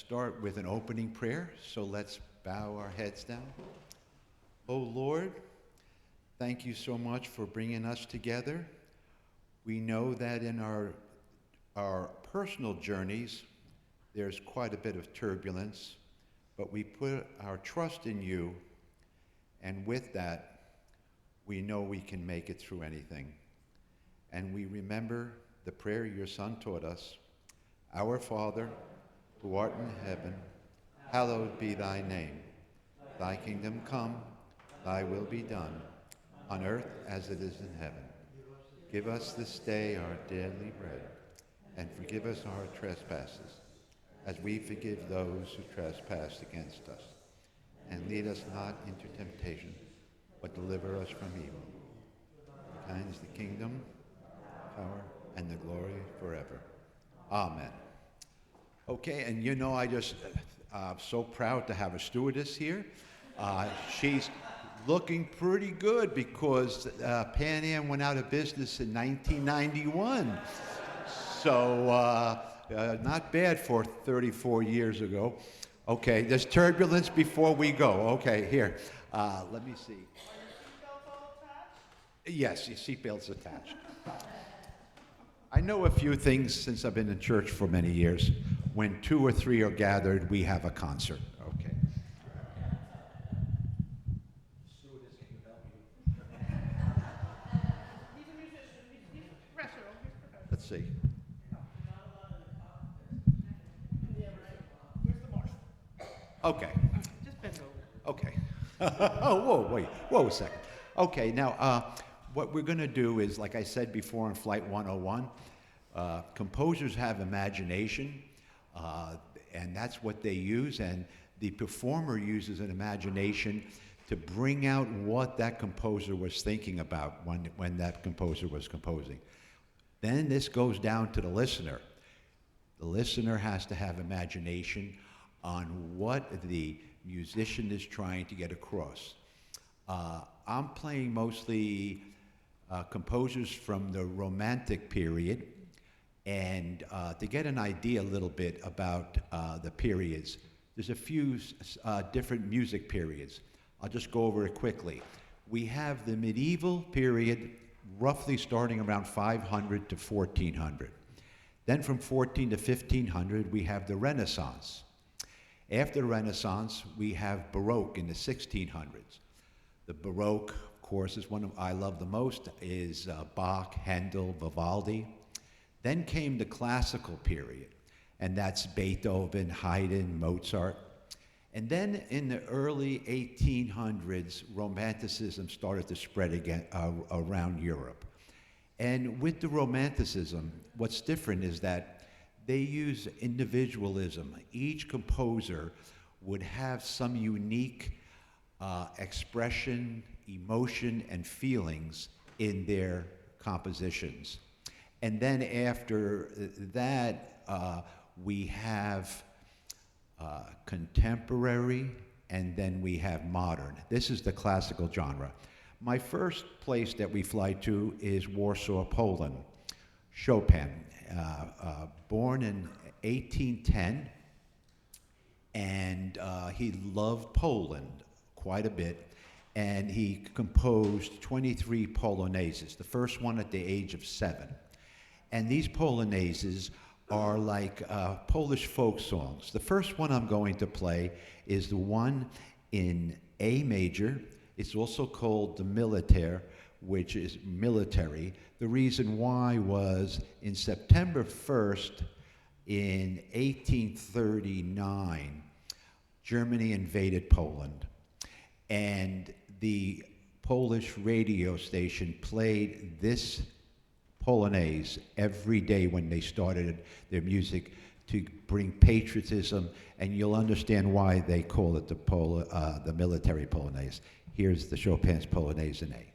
start with an opening prayer, so let's bow our heads down. Oh Lord, thank you so much for bringing us together. We know that in our personal journeys, there's quite a bit of turbulence, but we put our trust in you, and with that, we know we can make it through anything. And we remember the prayer your Son taught us, Our Father, who art in heaven, hallowed be thy name. Thy kingdom come, thy will be done, on earth as it is in heaven. Give us this day our daily bread, and forgive us our trespasses, as we forgive those who trespass against us. And lead us not into temptation, but deliver us from evil. For thine is the kingdom, power, and the glory forever. Amen. Okay, and you know, I just so proud to have a stewardess here. She's looking pretty good because Pan Am went out of business in 1991. So not bad for 34 years ago. Okay, there's turbulence before we go. Okay, here, let me see. Are your seatbelts all attached? Yes, your seatbelt's attached. I know a few things since I've been in church for many years. When 2 or 3 are gathered, we have a concert. Okay. Stewardess, can you help me? He's a musician. He's a professional. Let's see. Yeah, right. Where's the marshal? Okay. Just bend over. Okay. Oh, whoa a second. Okay, now what we're going to do is, like I said before on Flight 101, composers have imagination, and that's what they use, and the performer uses an imagination to bring out what that composer was thinking about when that composer was composing. Then this goes down to the listener. The listener has to have imagination on what the musician is trying to get across. I'm playing mostly composers from the Romantic period, and to get an idea a little bit about the periods, there's a few different music periods. I'll just go over it quickly. We have the medieval period, roughly starting around 500 to 1400. Then from 14 to 1500, we have the Renaissance. After the Renaissance, we have Baroque in the 1600s. The Baroque, of course, is one I love the most, is Bach, Handel, Vivaldi. Then came the classical period, and that's Beethoven, Haydn, Mozart. And then in the early 1800s, Romanticism started to spread again around Europe. And with the Romanticism, what's different is that they use individualism. Each composer would have some unique expression, emotion, and feelings in their compositions. And then after that, we have contemporary, and then we have modern. This is the classical genre. My first place that we fly to is Warsaw, Poland. Chopin, born in 1810, and he loved Poland quite a bit, and he composed 23 polonaises, the first one at the age of 7. And these polonaises are like Polish folk songs. The first one I'm going to play is the one in A major. It's also called the Militaire, which is military. The reason why was in September 1st, in 1839, Germany invaded Poland. And the Polish radio station played this Polonaise every day when they started their music to bring patriotism, and you'll understand why they call it the military Polonaise. Here's the Chopin's Polonaise in A.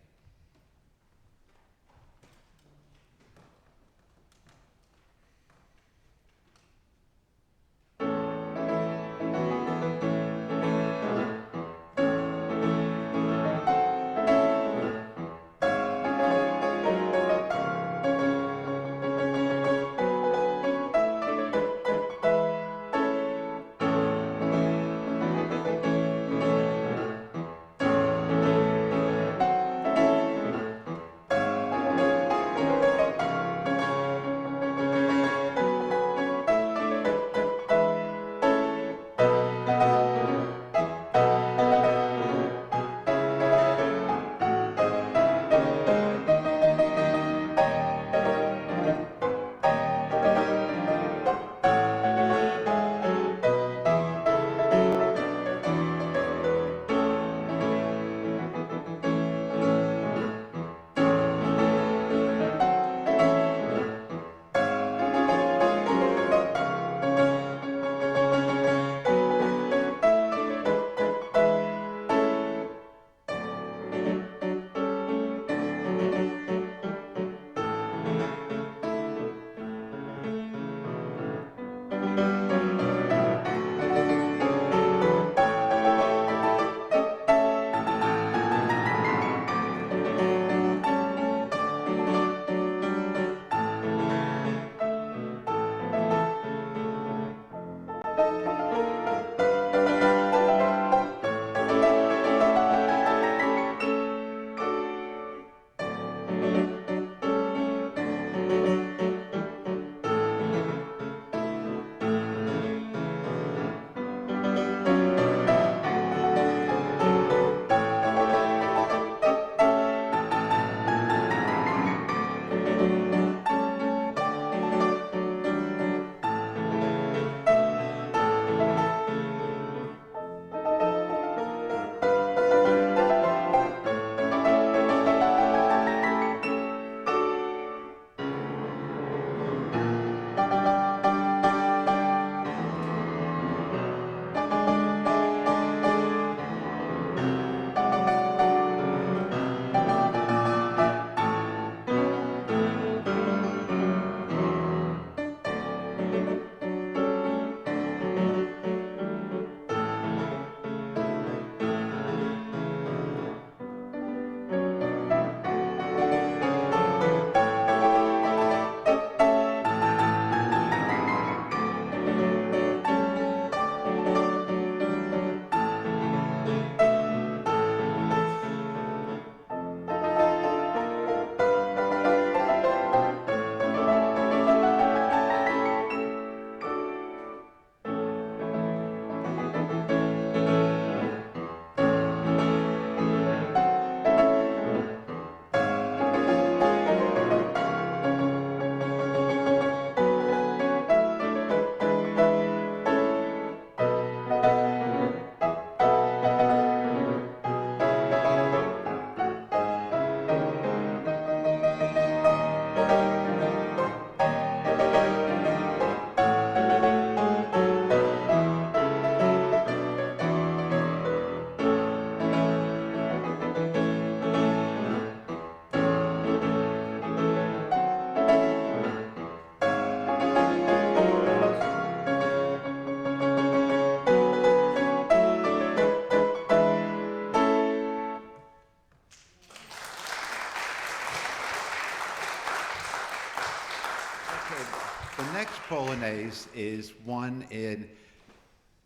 The next Polonaise is one in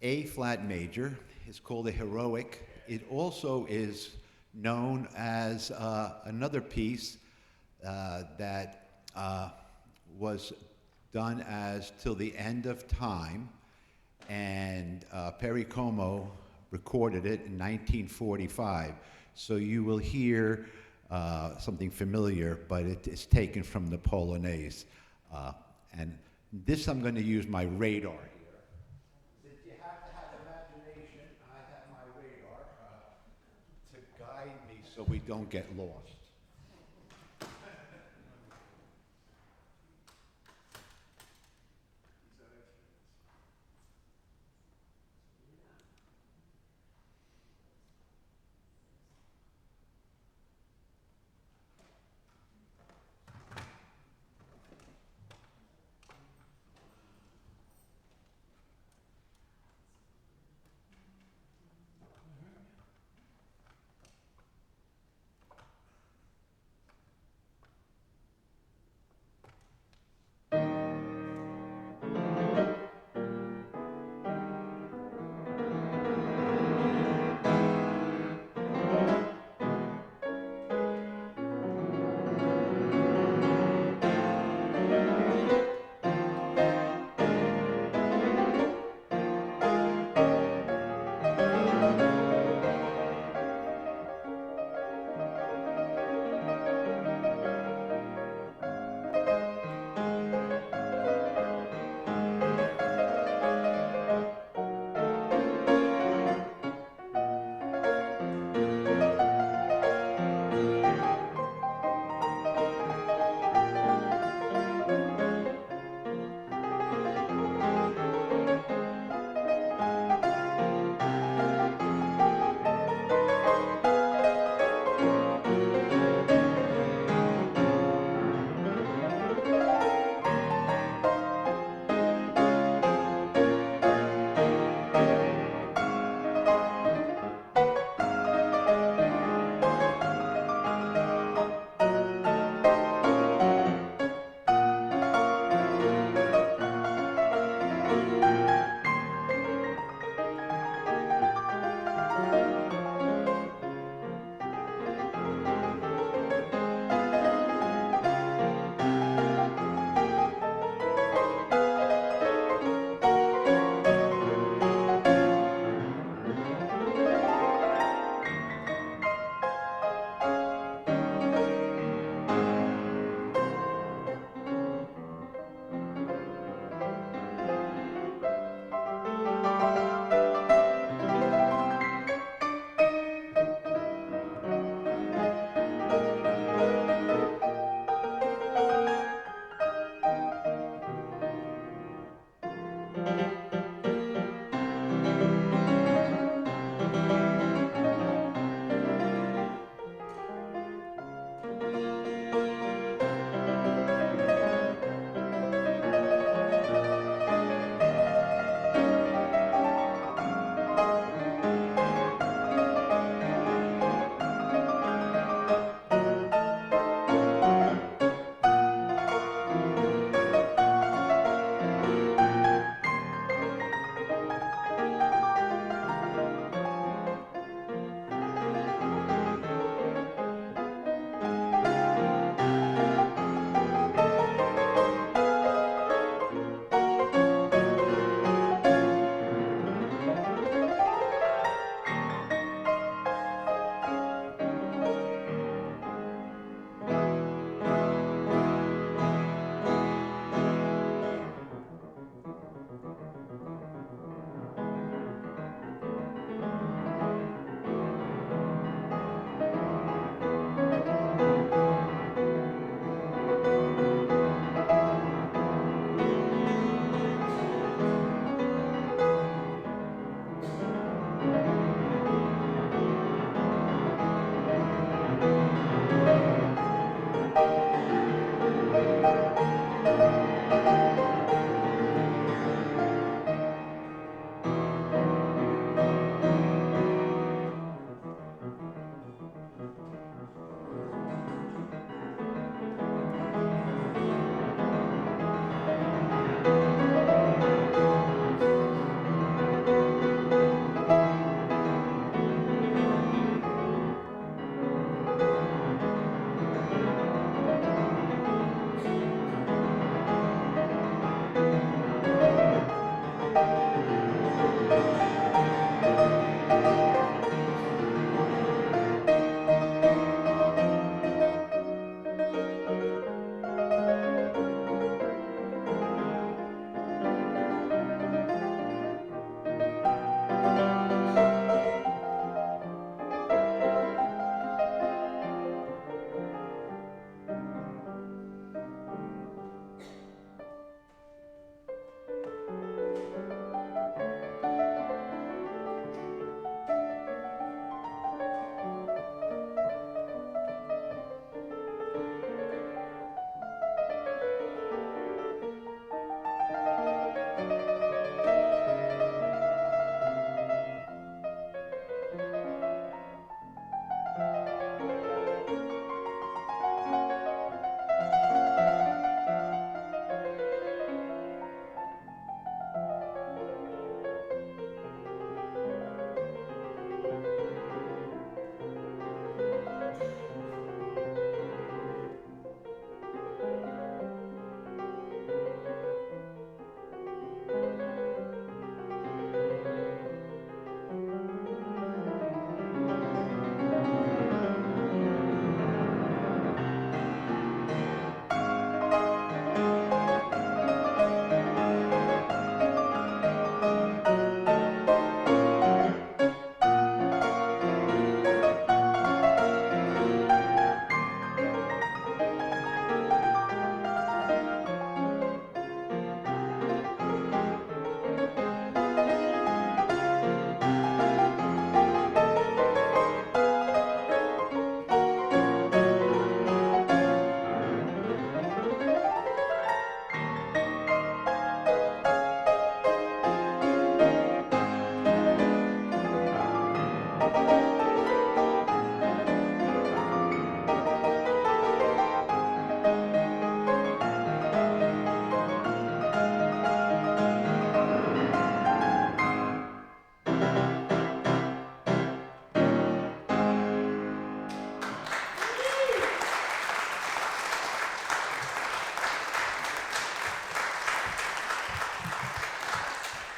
A flat major. It's called a heroic. It also is known as another piece that was done as Till the End of Time, and Perry Como recorded it in 1945. So you will hear something familiar, but it is taken from the Polonaise. And this I'm going to use my radar here. Since you have to have imagination, I have my radar to guide me so we don't get lost.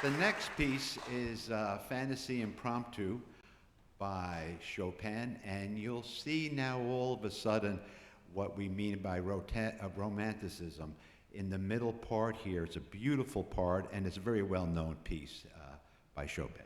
The next piece is Fantasy Impromptu by Chopin, and you'll see now all of a sudden what we mean by romanticism. In the middle part here, it's a beautiful part, and it's a very well-known piece by Chopin.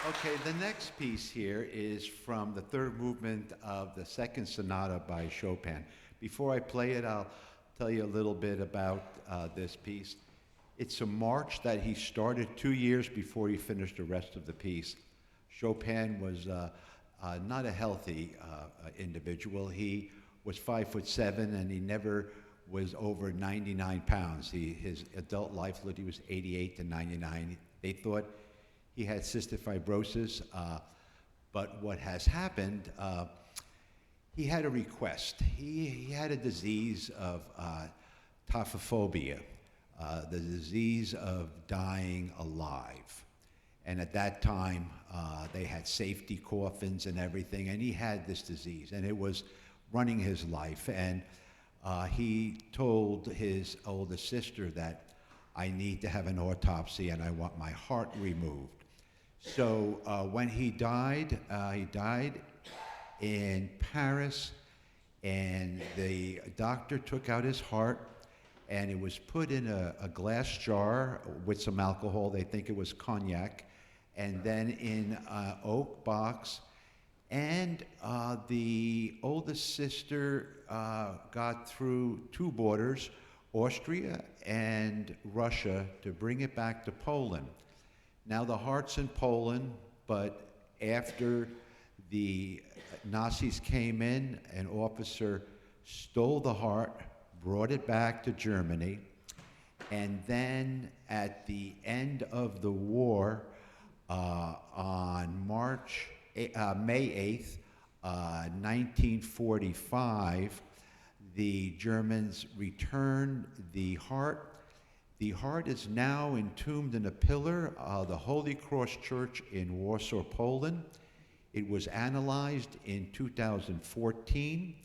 Okay, the next piece here is from the third movement of the second sonata by Chopin. Before I play it, I'll tell you a little bit about this piece. It's a march that he started 2 years before he finished the rest of the piece. Chopin was not a healthy individual. He was 5'7" and he never was over 99 pounds. His adult life lived, he was 88 to 99. They thought he had cystic fibrosis, but what has happened, he had a request. He had a disease of taphophobia, the disease of dying alive. And at that time, they had safety coffins and everything, and he had this disease, and it was running his life. And he told his oldest sister that I need to have an autopsy and I want my heart removed. So when he died in Paris, and the doctor took out his heart, and it was put in a glass jar with some alcohol. They think it was cognac, and then in an oak box. And the oldest sister got through two borders, Austria and Russia, to bring it back to Poland. Now the heart's in Poland, but after the Nazis came in, an officer stole the heart, brought it back to Germany, and then at the end of the war, on May 8th, 1945, the Germans returned the heart. The heart is now entombed in a pillar of the Holy Cross Church in Warsaw, Poland. It was analyzed in 2014.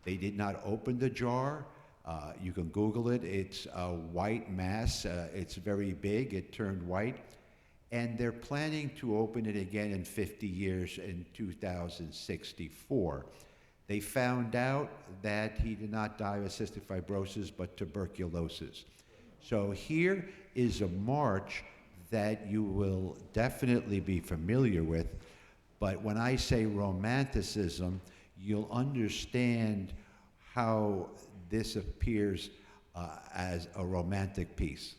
They did not open the jar. You can Google it. It's a white mass. It's very big. It turned white. And they're planning to open it again in 50 years in 2064. They found out that he did not die of cystic fibrosis, but tuberculosis. So here is a march that you will definitely be familiar with, but when I say romanticism, you'll understand how this appears as a romantic piece.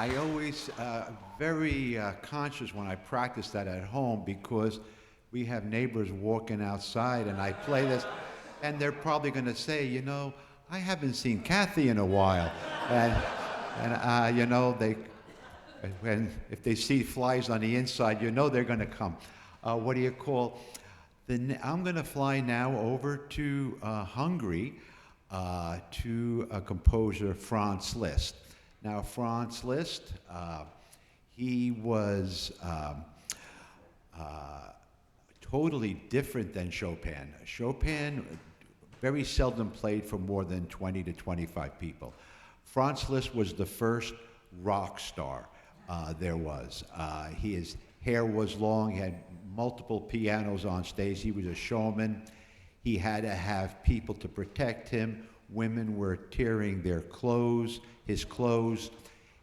I always very conscious when I practice that at home because we have neighbors walking outside and I play this, and they're probably going to say, you know, I haven't seen Kathy in a while, and you know they, when if they see flies on the inside, you know they're going to come. What do you call? I'm going to fly now over to Hungary to a composer, Franz Liszt. Now, Franz Liszt, he was totally different than Chopin. Chopin very seldom played for more than 20 to 25 people. Franz Liszt was the first rock star there was. His hair was long, he had multiple pianos on stage, he was a showman. He had to have people to protect him. Women were tearing their clothes, his clothes.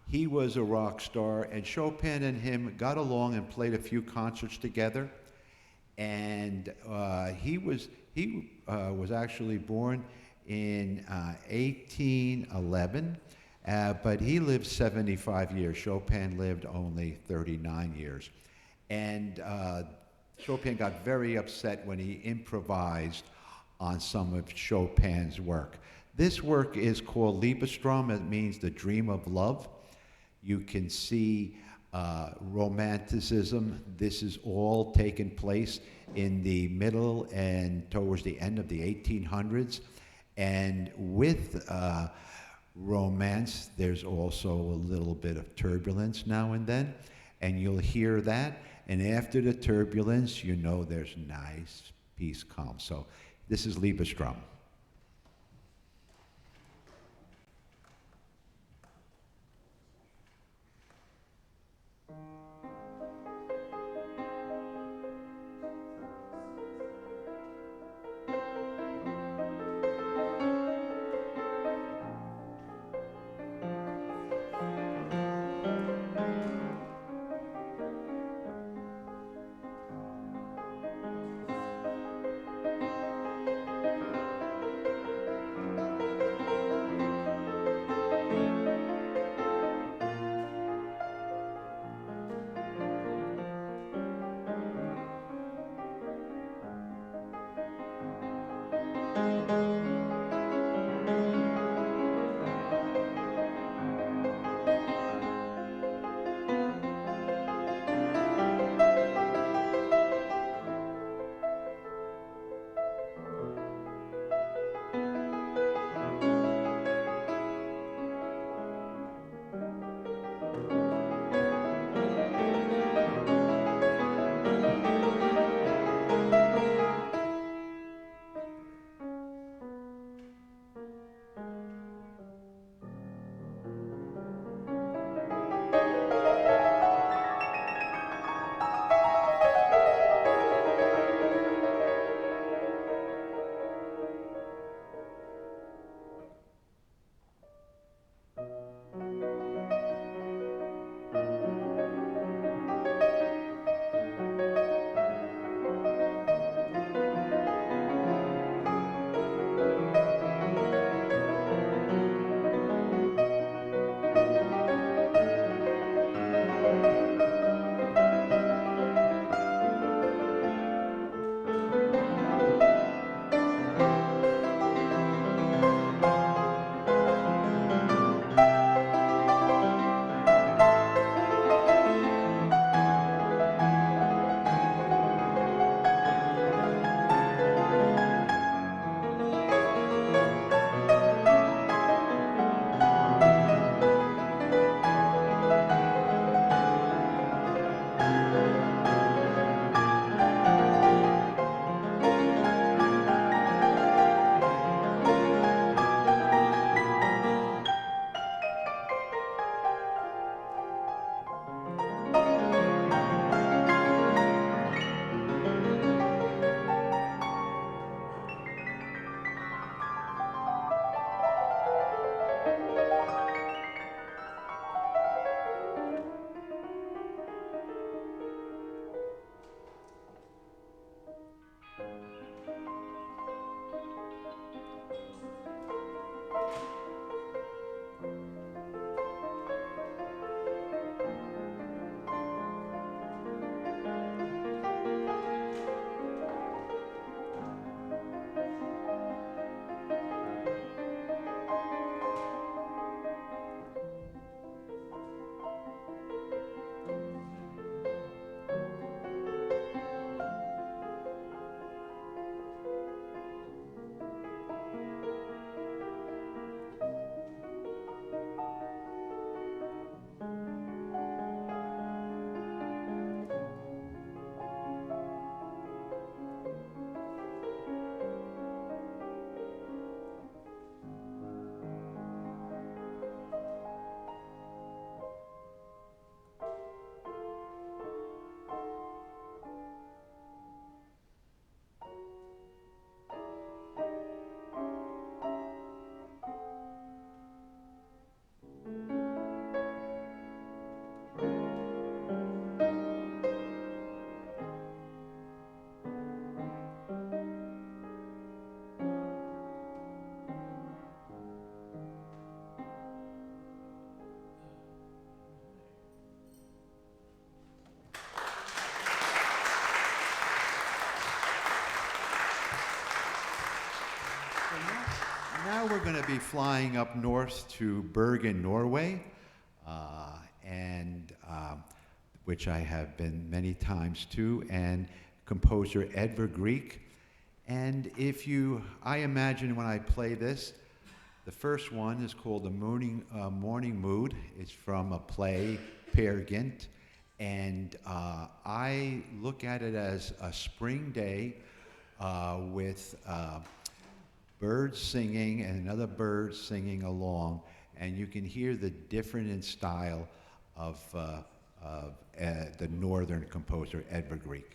He was a rock star, and Chopin and him got along and played a few concerts together. And he was actually born in 1811, but he lived 75 years. Chopin lived only 39 years. And Chopin got very upset when he improvised on some of Chopin's work. This work is called Liebestrom. It means the dream of love. You can see romanticism. This is all taken place in the middle and towards the end of the 1800s. And with romance, there's also a little bit of turbulence now and then. And you'll hear that. And after the turbulence, you know there's nice, peace, calm. So this is Liebestrom. we're going to be flying up north to Bergen, Norway, and which I have been many times to, and composer Edvard Grieg. And I imagine when I play this, the first one is called the Morning Mood. It's from a play, Peer Gynt, and I look at it as a spring day with birds singing and another bird singing along, and you can hear the different in style of the northern composer Edvard Grieg.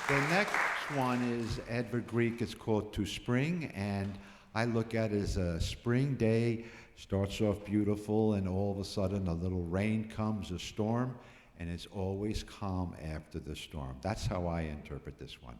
The next one is Edvard Grieg. It's called To Spring, and I look at it as a spring day, starts off beautiful, and all of a sudden a little rain comes, a storm, and it's always calm after the storm. That's how I interpret this one.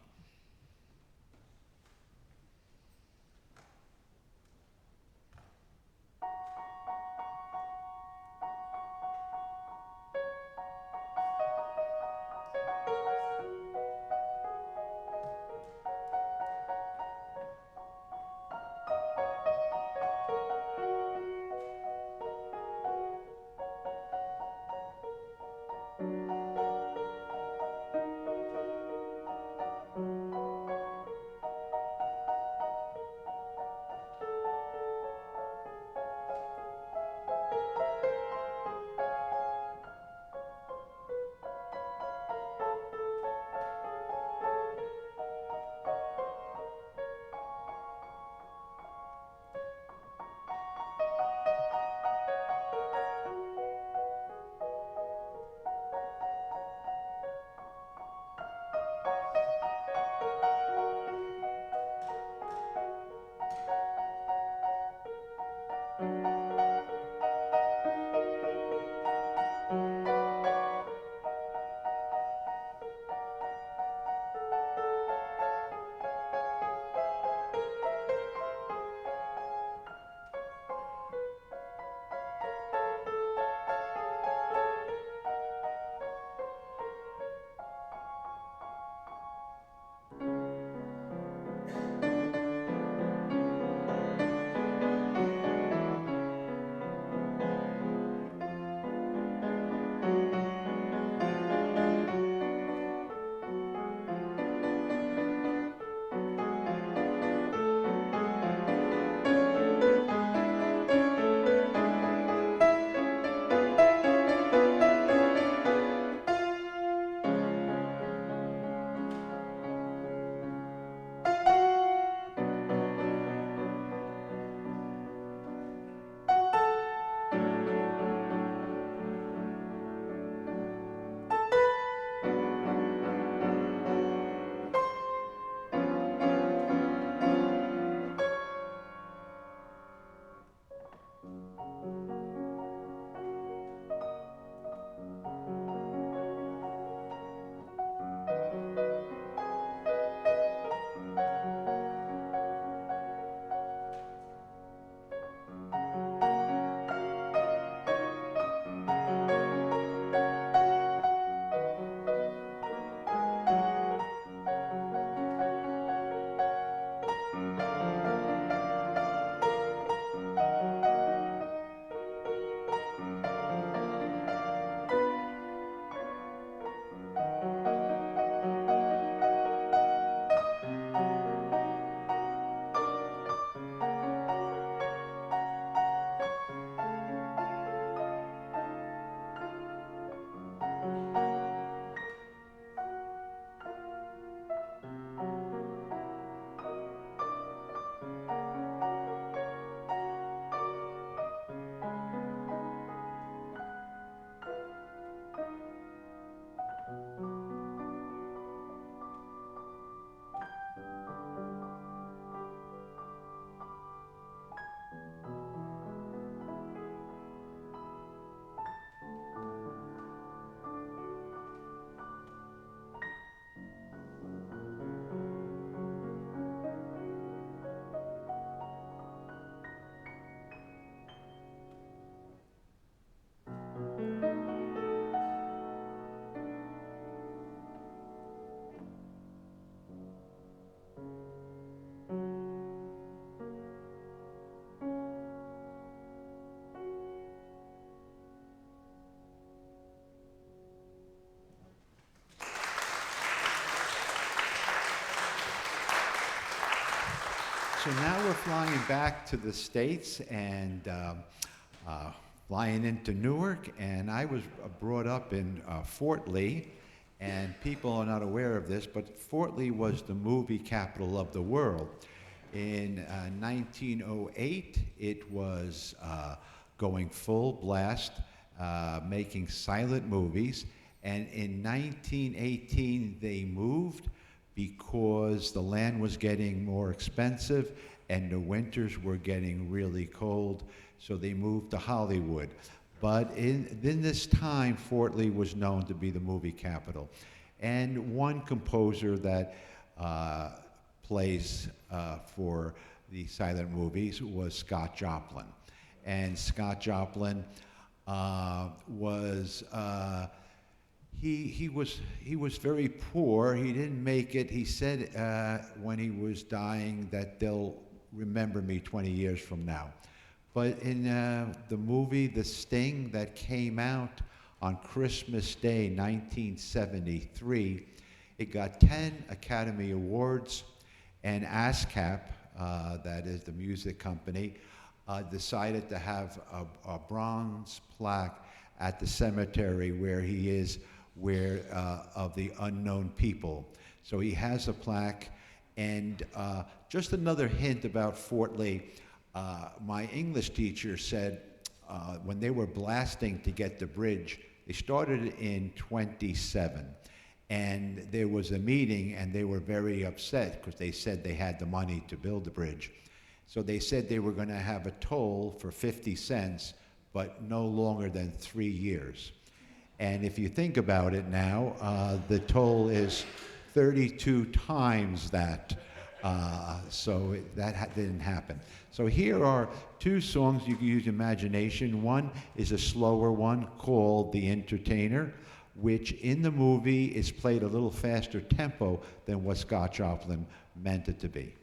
So now we're flying back to the States and flying into Newark. And I was brought up in Fort Lee. And people are not aware of this, but Fort Lee was the movie capital of the world. In 1908, it was going full blast, making silent movies. And in 1918, they moved because the land was getting more expensive and the winters were getting really cold, so they moved to Hollywood. But in this time, Fort Lee was known to be the movie capital. And one composer that plays for the silent movies was Scott Joplin. And Scott Joplin was he was very poor. He didn't make it. He said when he was dying that they'll remember me 20 years from now. But in the movie The Sting that came out on Christmas Day, 1973, it got 10 Academy Awards, and ASCAP, that is the music company, decided to have a bronze plaque at the cemetery where he is, of the unknown people. So he has a plaque. And just another hint about Fort Lee, my English teacher said when they were blasting to get the bridge, they started in 27. And there was a meeting and they were very upset because they said they had the money to build the bridge. So they said they were going to have a toll for 50 cents, but no longer than 3 years. And if you think about it now, the toll is 32 times that. So that didn't happen. So here are two songs you can use imagination. One is a slower one called The Entertainer, which in the movie is played a little faster tempo than what Scott Joplin meant it to be.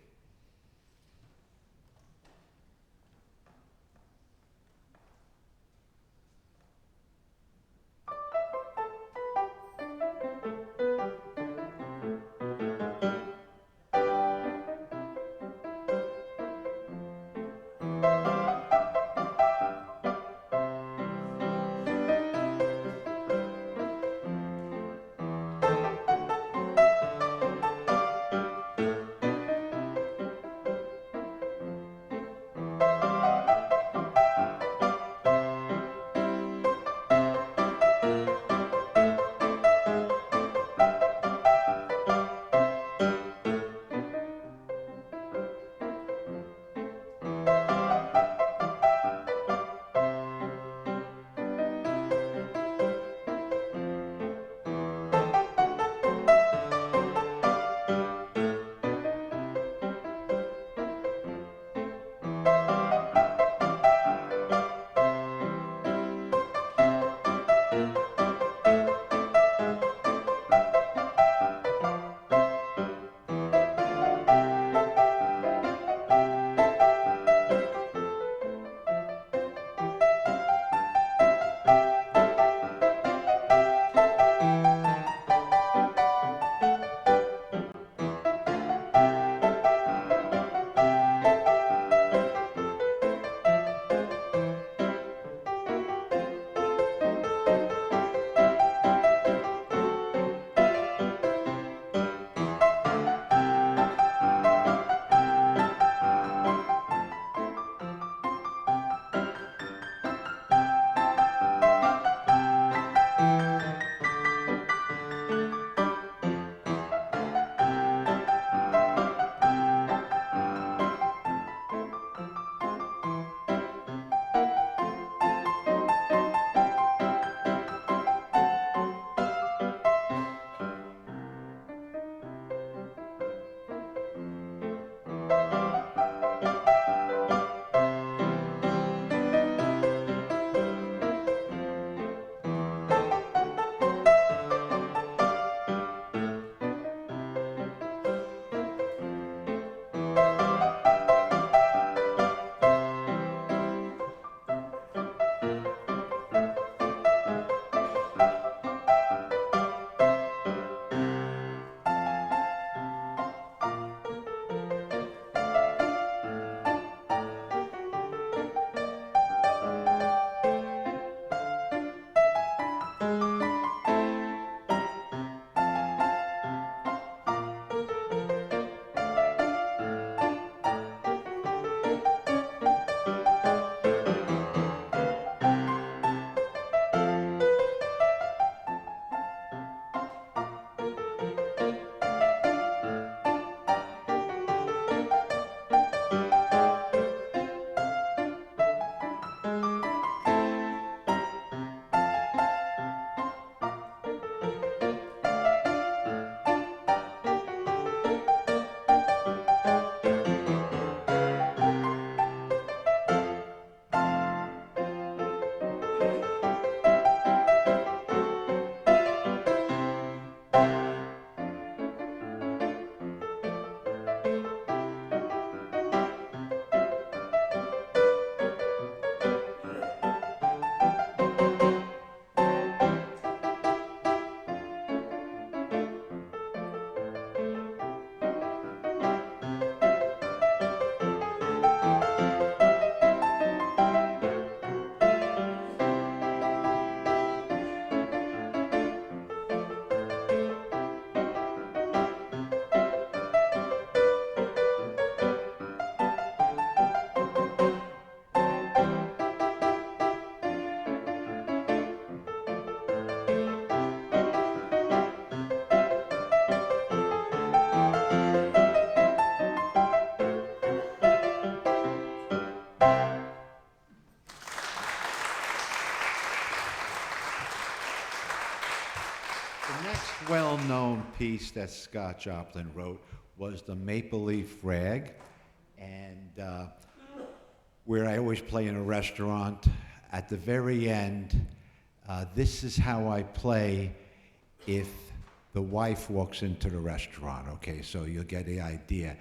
well-known piece that Scott Joplin wrote was the Maple Leaf Rag, and where I always play in a restaurant, at the very end, this is how I play if the wife walks into the restaurant, okay? So you'll get the idea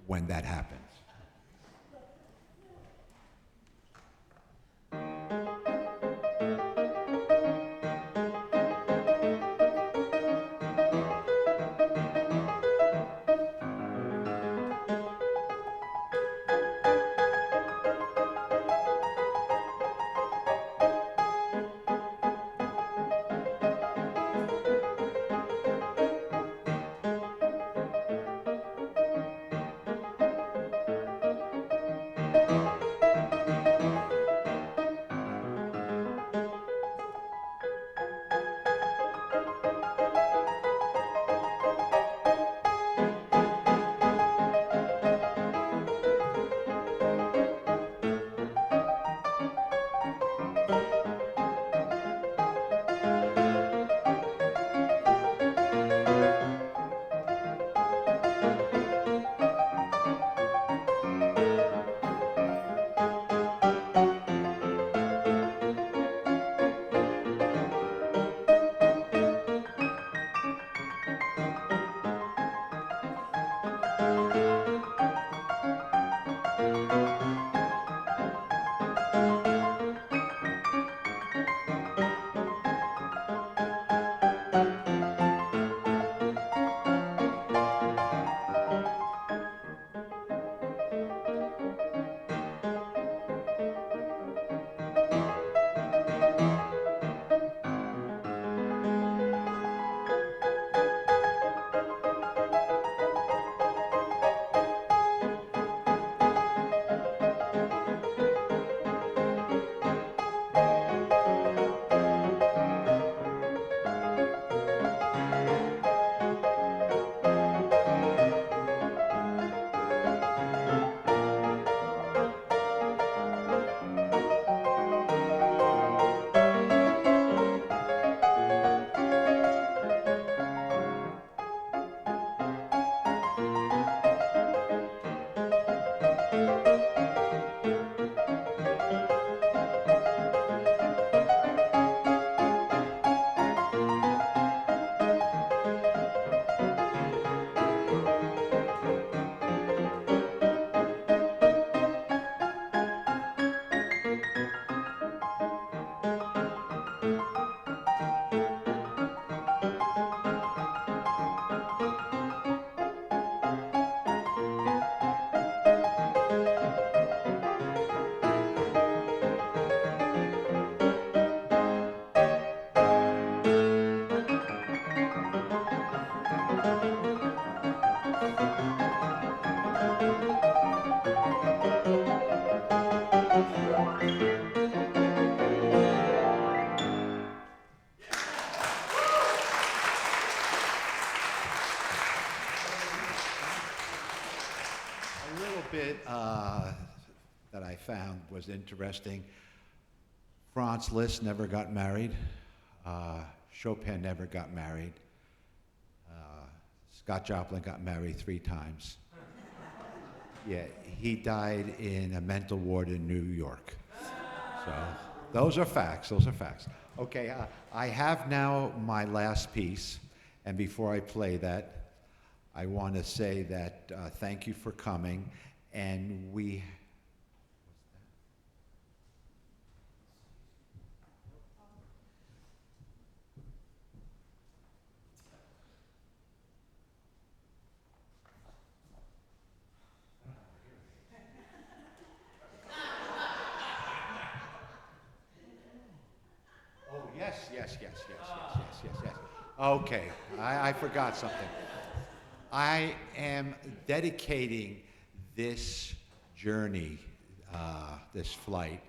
when that happens. A little bit that I found was interesting. Franz Liszt never got married. Chopin never got married. Scott Joplin got married 3 times. Yeah, he died in a mental ward in New York. So those are facts. Those are facts. Okay, I have now my last piece, and before I play that, I want to say that thank you for coming, and we. Oh yes, yes, yes, yes, yes, yes, yes, yes. Okay, I forgot something. I am dedicating this journey, this flight,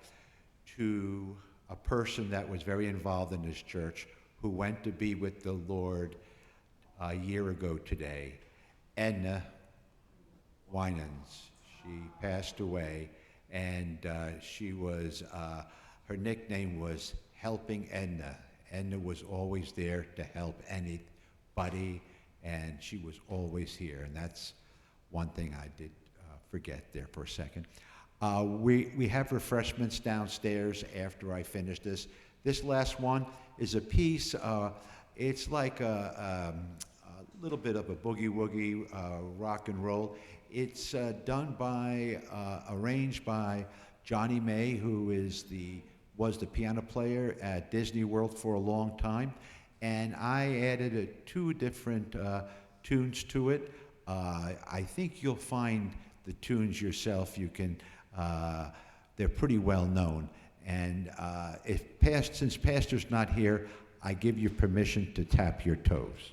to a person that was very involved in this church who went to be with the Lord a year ago today, Edna Winans. She passed away, and she was, her nickname was Helping Edna, Edna was always there to help anybody, and she was always here, and that's one thing I did forget there for a second. We have refreshments downstairs after I finish this. This last one is a piece, it's like a little bit of a boogie-woogie rock and roll. It's done by, arranged by Johnny May, who was the piano player at Disney World for a long time. And I added two different tunes to it. I think you'll find the tunes yourself. You can, they're pretty well known. And since Pastor's not here, I give you permission to tap your toes.